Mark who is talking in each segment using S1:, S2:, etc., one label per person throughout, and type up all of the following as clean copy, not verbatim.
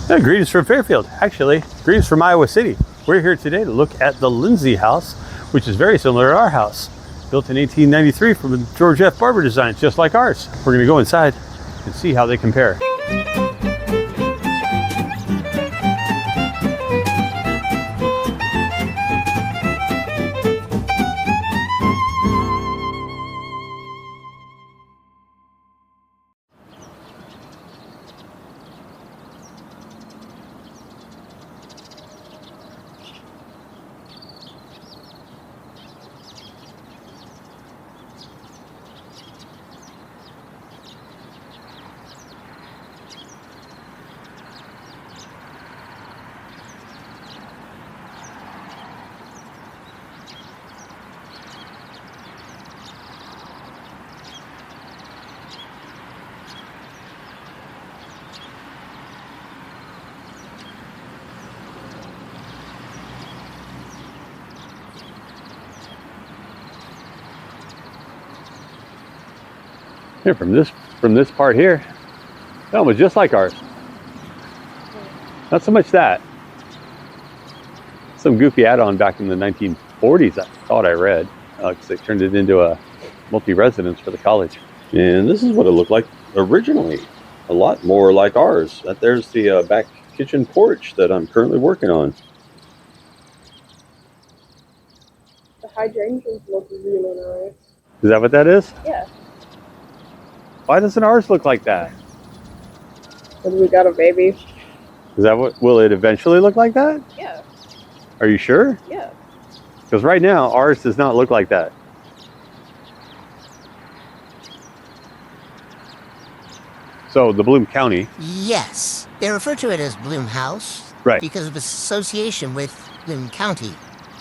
S1: Yeah, greetings from Fairfield. Actually, greetings from Iowa City. We're here today to look at the Lindsay house, which is very similar to our house. Built in 1893 from George F. Barber Design, just like ours. We're going to go inside and see how they compare. Here, from this part here, that was just like ours. Not so much that. Some goofy add-on back in the 1940s, I thought I read, because they turned it into a multi-residence for the college.
S2: And this is what it looked like originally. A lot more like ours. There's the back kitchen porch that I'm currently working on.
S3: The hydrangeas look really nice.
S1: Is that what that is?
S3: Yeah.
S1: Why doesn't ours look like that?
S3: Because we got a baby.
S1: Is that what, will it eventually look like that?
S3: Yeah.
S1: Are you sure?
S3: Yeah.
S1: Because right now, ours does not look like that. So the Bloom County.
S4: Yes, they refer to it as Bloom House.
S1: Right.
S4: Because of its association with Bloom County.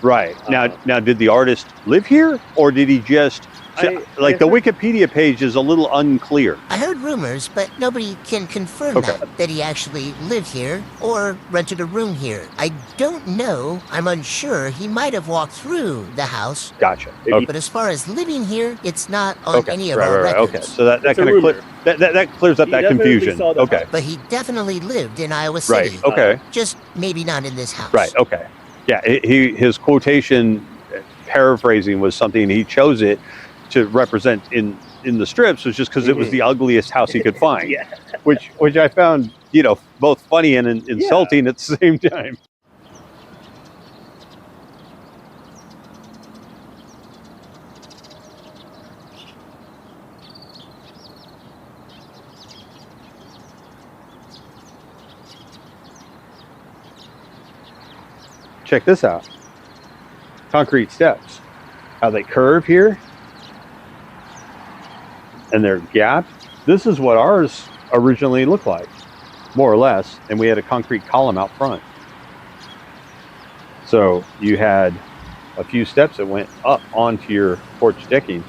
S1: Right. Now, did the artist live here, or did he just... the Wikipedia page is a little unclear.
S4: I heard rumors, but nobody can confirm that he actually lived here or rented a room here. I don't know. I'm unsure. He might have walked through the house.
S1: Gotcha.
S4: But as far as living here, it's not on any of our records.
S1: Okay, so that kind of that clears up that confusion. Okay.
S4: But he definitely lived in Iowa City.
S1: Right. Okay.
S4: Just maybe not in this house.
S1: Right. Okay. Yeah. His quotation, paraphrasing, was something he chose it to represent in the strips was just because it was the ugliest house he could find.
S5: Yeah.
S1: which I found, both funny and insulting at the same time. Check this out. Concrete steps. How they curve here. And they're gapped. This is what ours originally looked like, more or less. And we had a concrete column out front. So you had a few steps that went up onto your porch decking.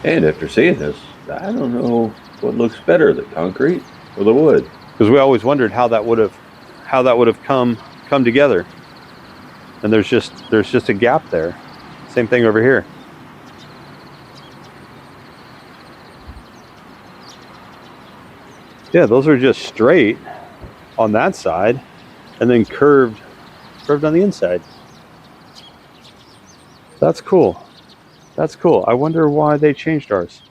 S2: And after seeing this, I don't know what looks better, the concrete or the wood.
S1: Because we always wondered how that would have come together. And there's just a gap there. Same thing over here. Yeah, those are just straight on that side and then curved on the inside. That's cool. That's cool. I wonder why they changed ours.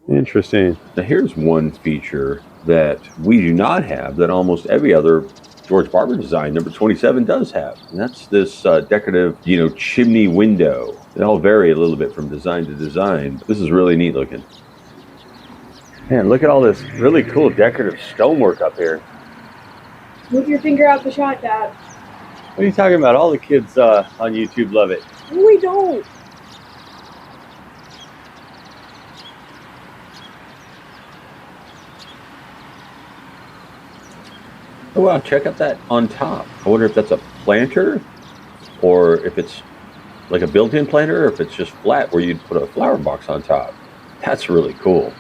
S1: Interesting.
S2: Now here's one feature that we do not have that almost every other George Barber Design No.27 does have. And that's this decorative, chimney window. They all vary a little bit from design to design. This is really neat looking.
S1: Man, look at all this really cool decorative stonework up here.
S3: Move your finger out the shot, Dad.
S1: What are you talking about? All the kids on YouTube love it.
S3: No, we don't.
S2: Oh wow, check out that on top. I wonder if that's a planter or if it's like a built-in planter or if it's just flat where you'd put a flower box on top. That's really cool.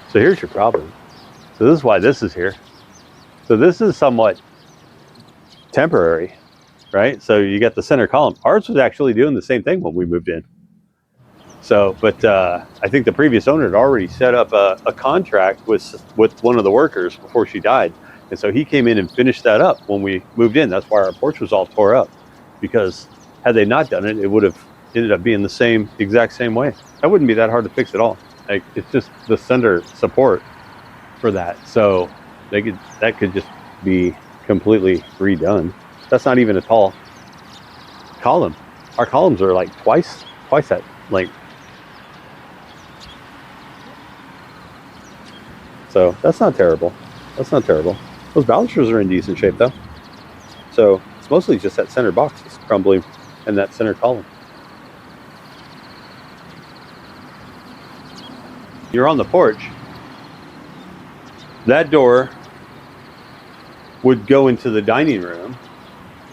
S1: So here's your problem. So this is why this is here. So this is somewhat temporary, right? So you got the center column. Ours was actually doing the same thing when we moved in. So, but I think the previous owner had already set up a contract with one of the workers before she died. And so he came in and finished that up when we moved in. That's why our porch was all tore up, because had they not done it, it would have ended up being the exact same way. That wouldn't be that hard to fix at all. Like, it's just the center support for that. So that could just be completely redone. That's not even a tall column. Our columns are like twice that length. So that's not terrible. That's not terrible. Those balusters are in decent shape though. So it's mostly just that center box that's crumbling and that center column. You're on the porch. That door would go into the dining room,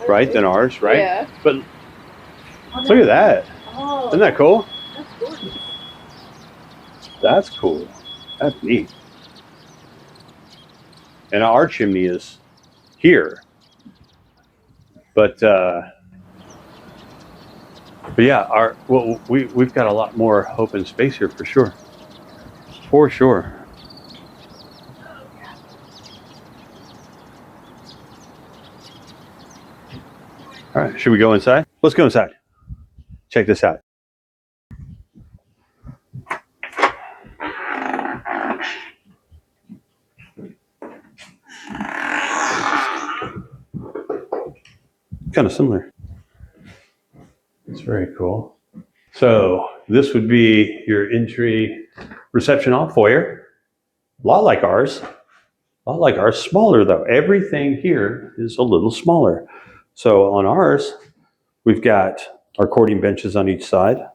S1: right? Than ours, right?
S3: Yeah.
S1: But look at that.
S3: Oh,
S1: Isn't that cool?
S3: that's gorgeous.
S1: That's cool. That's neat. And our chimney is here. But yeah, we've got a lot more open space here for sure. For sure. All right, should we go inside? Let's go inside. Check this out. Kind of similar. It's very cool. So this would be your entry reception hall foyer. A lot like ours. Smaller though. Everything here is a little smaller. So on ours, we've got our courting benches on each side.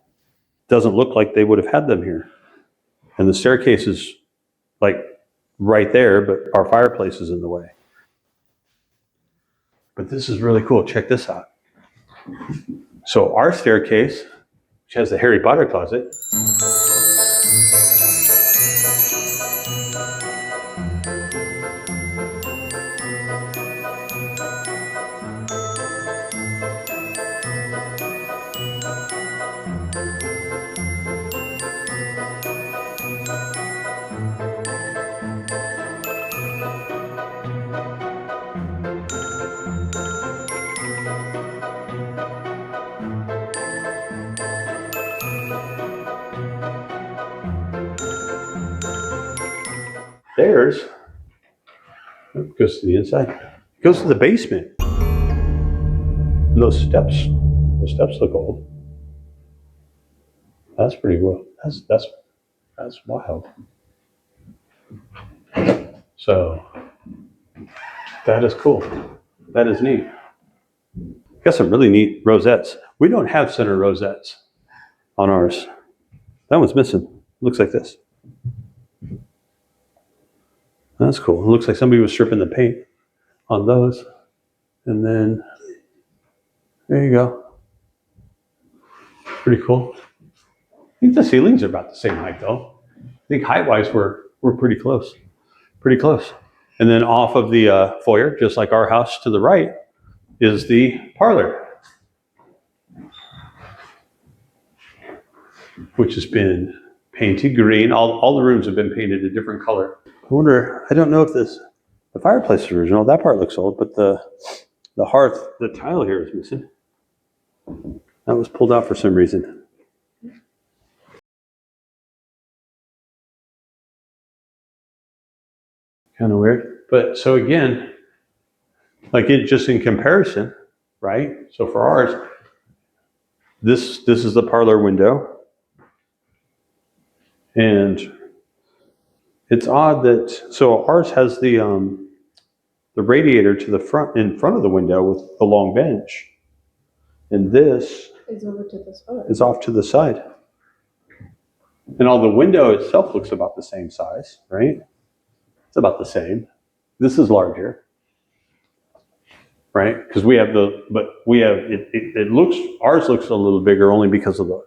S1: Doesn't look like they would have had them here. And the staircase is like right there, but our fireplace is in the way. But this is really cool. Check this out. So our staircase, which has the Harry Potter closet, theirs goes to the inside. It goes to the basement. And those steps look old. That's pretty well. That's wild. So that is cool. That is neat. Got some really neat rosettes. We don't have center rosettes on ours. That one's missing. Looks like this. That's cool. It looks like somebody was stripping the paint on those. And then there you go. Pretty cool. I think the ceilings are about the same height though. I think height-wise we're pretty close. Pretty close. And then off of the foyer, just like our house to the right, is the parlor, which has been painted green. All the rooms have been painted a different color. I don't know if the fireplace is original. That part looks old, but the hearth, the tile here is missing. That was pulled out for some reason. Kind of weird. But so again, like just in comparison, right? So for ours, this is the parlor window. And it's odd that, so ours has the radiator to the front, in front of the window with the long bench. And this
S3: It's over to the side.
S1: is off to the side. And all the window itself looks about the same size, right? It's about the same. This is larger, right? Because ours looks a little bigger only because of the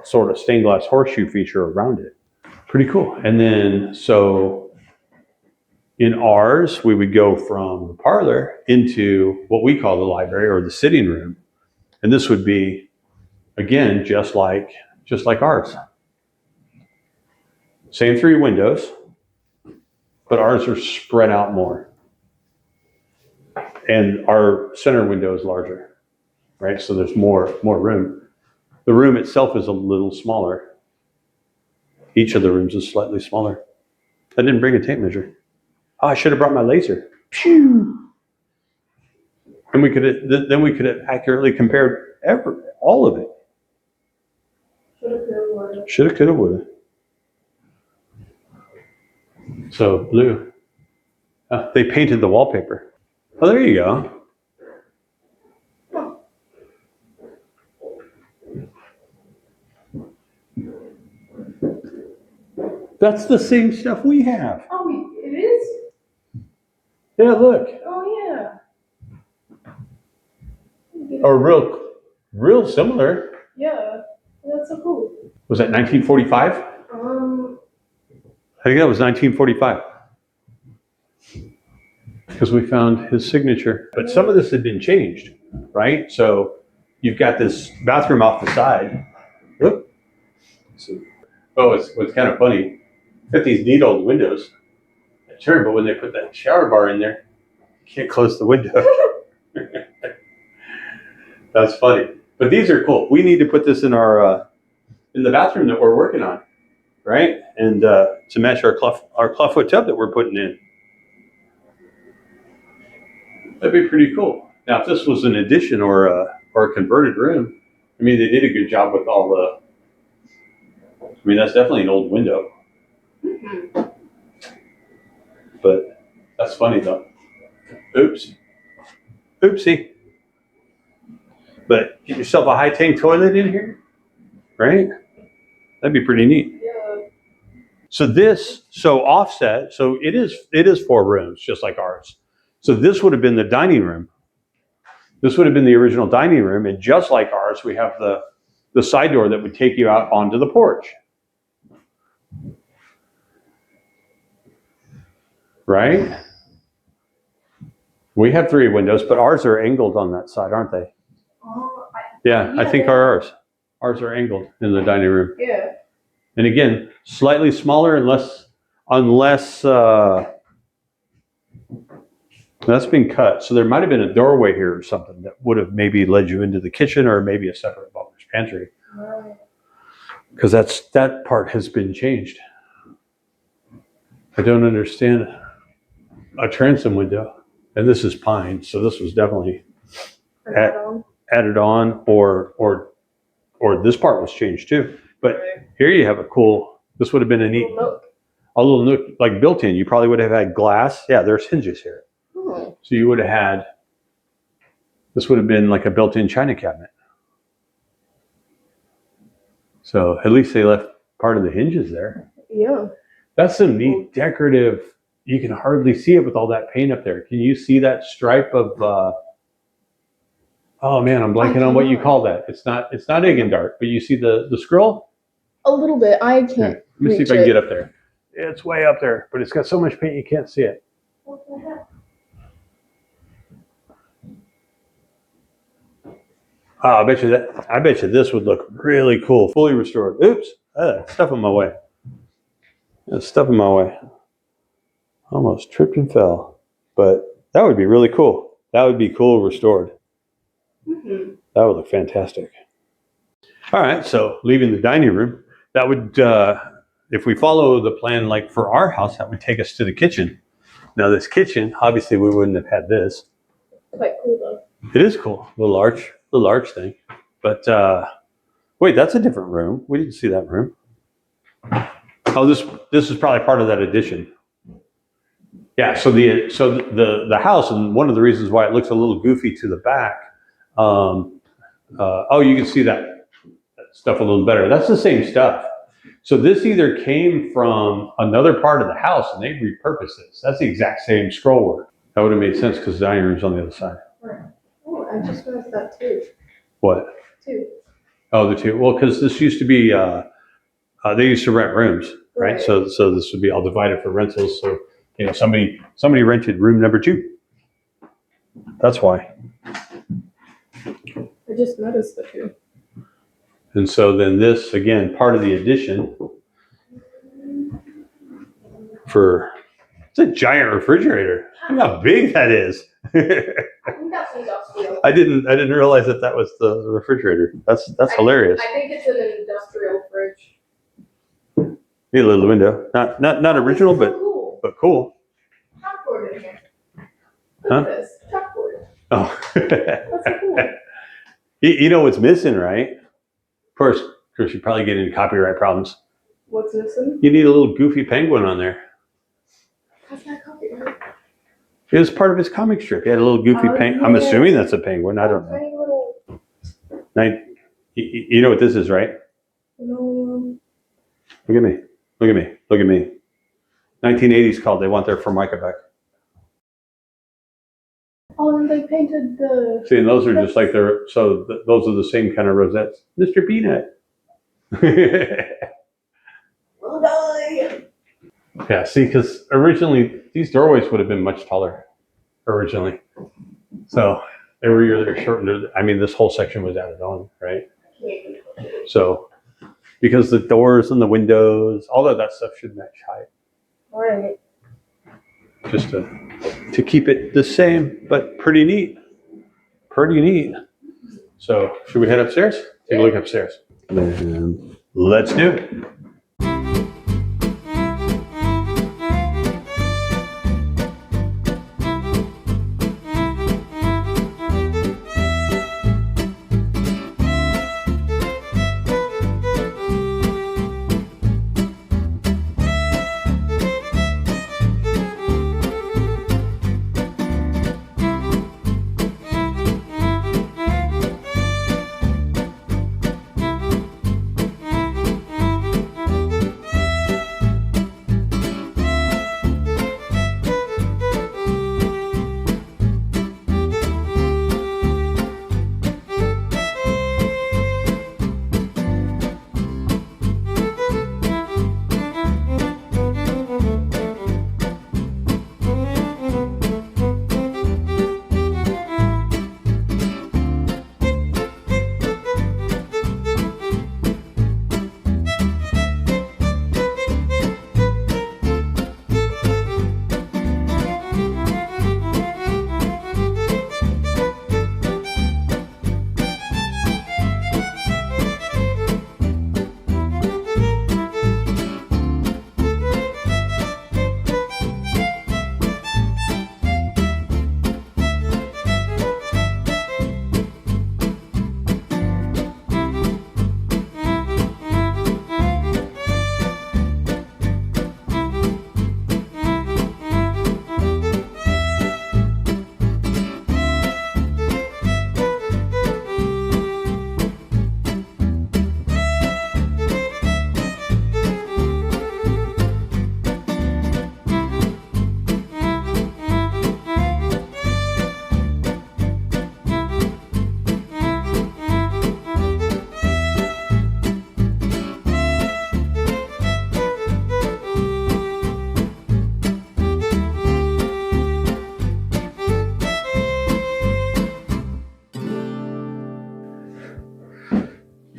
S1: sort of stained glass horseshoe feature around it. Pretty cool. And then, so In ours, we would go from the parlor into what we call the library or the sitting room. And this would be, again, just like ours. Same 3 windows, but ours are spread out more. And our center window is larger, right? So there's more room. The room itself is a little smaller. Each of the rooms is slightly smaller. I didn't bring a tape measure. Oh, I should have brought my laser. Phew. And we could have accurately compared all of it. Shoulda, coulda, woulda. So blue. They painted the wallpaper. Oh, there you go. That's the same stuff we have.
S3: Oh, it is?
S1: Yeah, look.
S3: Oh, yeah.
S1: Or real similar.
S3: Yeah, that's so cool.
S1: Was that 1945? I think that was 1945. Because we found his signature. But some of this had been changed, right? So you've got this bathroom off the side. Whoop. Oh, it's kind of funny. Got these neat old windows. Sure, but when they put that shower bar in there, you can't close the window. That's funny. But these are cool. We need to put this in our in the bathroom that we're working on, right? And to match our clawfoot tub that we're putting in. That'd be pretty cool. Now, if this was an addition or a converted room, I mean, they did a good job with all the. I mean, that's definitely an old window.
S3: Mm-hmm.
S1: But that's funny though. Oops. Oopsie. But get yourself a high tank toilet in here, right? That'd be pretty neat.
S3: Yeah.
S1: So offset, so it is 4 rooms, just like ours. So this would have been the dining room. This would have been the original dining room, and just like ours, we have the side door that would take you out onto the porch. Right? We have 3 windows, but ours are angled on that side, aren't they? Yeah, I think ours are angled in the dining room.
S3: Yeah.
S1: And again, slightly smaller unless that's been cut. So there might have been a doorway here or something that would have maybe led you into the kitchen or maybe a separate butler's pantry. Because that part has been changed. I don't understand a transom window. And this is pine, so this was definitely added on or this part was changed too. But here you have this would have been a neat, a little nook, like built in. You probably would have had glass. Yeah, there's hinges here.
S3: Oh.
S1: So you would have had, this would have been like a built-in china cabinet. So at least they left part of the hinges there.
S3: Yeah.
S1: That's some neat decorative, you can hardly see it with all that paint up there. Can you see that stripe of, oh man, I'm blanking on what you call that. It's not Eggendart, but you see the scroll?
S3: A little bit. I can't.
S1: Here, let me see if I can get up there. It's way up there, but it's got so much paint you can't see it.
S3: What the heck?
S1: Oh, I bet you this would look really cool, fully restored. Oops, stuff in my way. There's stuff in my way. Almost tripped and fell, but that would be really cool. That would be cool restored.
S3: Mm-hmm.
S1: That would look fantastic. All right, so leaving the dining room, that would, if we follow the plan like for our house, that would take us to the kitchen. Now this kitchen, obviously we wouldn't have had this.
S3: Quite cool though.
S1: It is cool, little arch thing. But wait, that's a different room. We didn't see that room. Oh, this is probably part of that addition. Yeah, so the house, and one of the reasons why it looks a little goofy to the back. You can see that stuff a little better. That's the same stuff. So this either came from another part of the house and they repurposed this. That's the exact same scroll work. That would have made sense because the dining room's on the other side.
S3: Right. Oh, I just noticed that too.
S1: What?
S3: 2.
S1: Oh, the 2. Well, because this used to be, they used to rent rooms, right? So this would be all divided for rentals. So You know, somebody rented room number 2. That's why.
S3: I just noticed the 2.
S1: And so then this, again, part of the addition for, it's a giant refrigerator. Look how big that is.
S3: I think that's industrial.
S1: I didn't realize that was the refrigerator. That's hilarious.
S3: I think it's an industrial fridge.
S1: Need a little window. Not original, but
S3: Cool.
S1: but cool.
S3: Chalkboard in here. Look
S1: Huh?
S3: at this. Chalkboard.
S1: Oh.
S3: That's so cool.
S1: You know what's missing, right? Of course, you probably get into copyright problems.
S3: What's missing?
S1: You need a little goofy penguin on there.
S3: How's that copyright?
S1: It was part of his comic strip. He had a little goofy penguin. I'm
S3: yeah.
S1: assuming that's a penguin. I don't know.
S3: Tiny little.
S1: Now, you know what this is, right?
S3: No.
S1: Look at me. Look at me. Look at me. 1980s called They Want Their Formica Back.
S3: Oh, and they painted the.
S1: See, and those are just like they're, so those are the same kind of rosettes. Mr. Peanut.
S3: Will die.
S1: Yeah, see, because originally these doorways would have been much taller originally. So they were either shortened. I mean, this whole section was added on, right? So because the doors and the windows, all of that stuff should match height.
S3: All right.
S1: Just to keep it the same, but pretty neat. Pretty neat. So should we head upstairs? Take a look upstairs. And let's do it.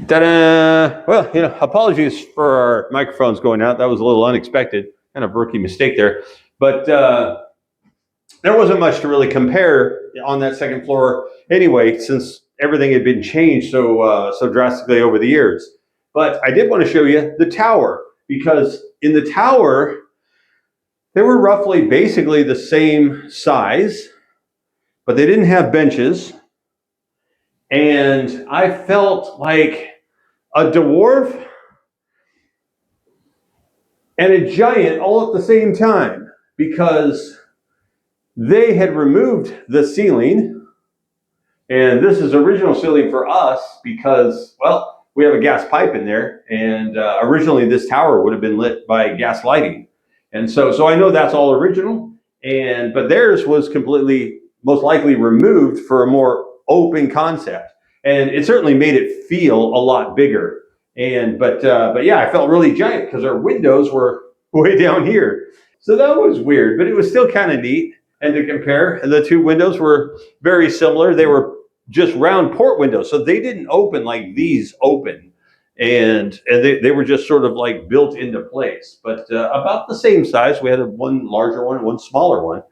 S1: Ta-da! Well, you know, apologies for our microphones going out. That was a little unexpected, kind of rookie mistake there. But there wasn't much to really compare on that second floor anyway, since everything had been changed so drastically over the years. But I did want to show you the tower, because in the tower, they were roughly basically the same size, but they didn't have benches. And I felt like a dwarf and a giant all at the same time, because they had removed the ceiling, and this is original ceiling for us because, well, we have a gas pipe in there, and originally this tower would have been lit by gas lighting. And so I know that's all original, but theirs was completely, most likely removed for a more open concept. And it certainly made it feel a lot bigger. But yeah, I felt really giant because our windows were way down here. So that was weird, but it was still kind of neat. And to compare, the two windows were very similar. They were just round port windows, so they didn't open like these open, and they were just sort of like built into place, but about the same size. We had one larger one, one smaller one,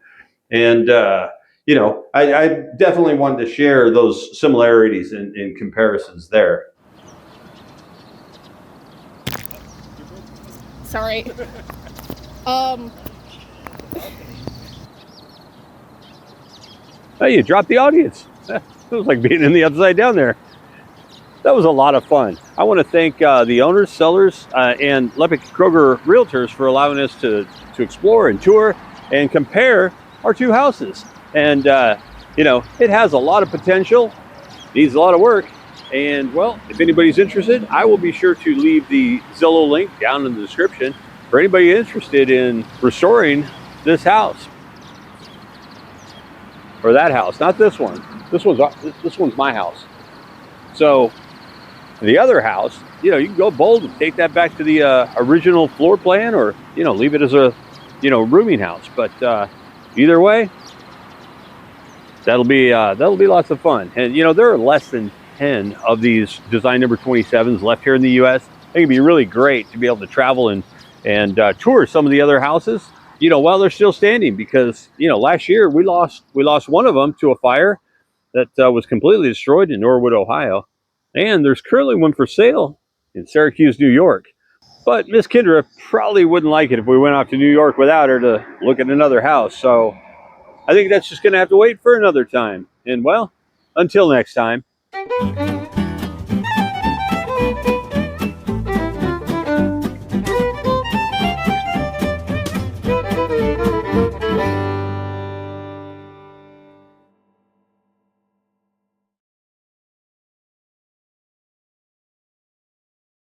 S1: and you know, I definitely wanted to share those similarities and comparisons there.
S3: Sorry.
S1: Oh, you dropped the audience. It was like being in the upside down there. That was a lot of fun. I want to thank the owners, sellers, and Lepic Kroger Realtors for allowing us to explore and tour and compare our two houses. And, you know, it has a lot of potential, needs a lot of work. And, well, if anybody's interested, I will be sure to leave the Zillow link down in the description for anybody interested in restoring this house. Or that house, not this one. This one's my house. So the other house, you know, you can go bold and take that back to the original floor plan, or, you know, leave it as a, you know, rooming house. But either way, that'll be lots of fun. And, you know, there are less than 10 of these design number 27s left here in the U.S. I think it'd be really great to be able to travel and tour some of the other houses, you know, while they're still standing, because, you know, last year we lost one of them to a fire that was completely destroyed in Norwood, Ohio. And there's currently one for sale in Syracuse, New York. But Miss Kendra probably wouldn't like it if we went off to New York without her to look at another house. So I think that's just going to have to wait for another time. And, well, until next time.